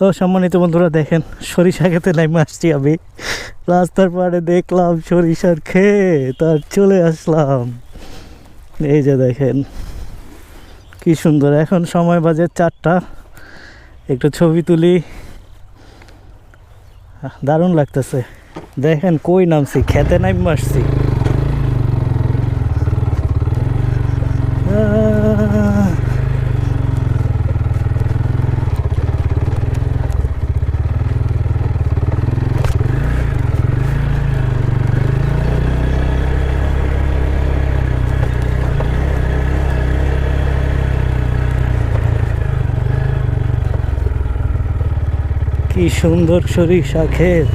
তো সম্মানিত বন্ধুরা দেখেন, সরিষা খেতে নেমে আসছি আমি। রাস্তার পাড়ে দেখলাম সরিষার ক্ষেত, আর চলে আসলাম। এই যে দেখেন কি সুন্দর। এখন সময় বাজে 4টা, একটু ছবি তুলি। দারুণ লাগতেছে। দেখেন কই নামছি, খেতে নেমে আসছি। কি সুন্দর সরিষা ক্ষেত।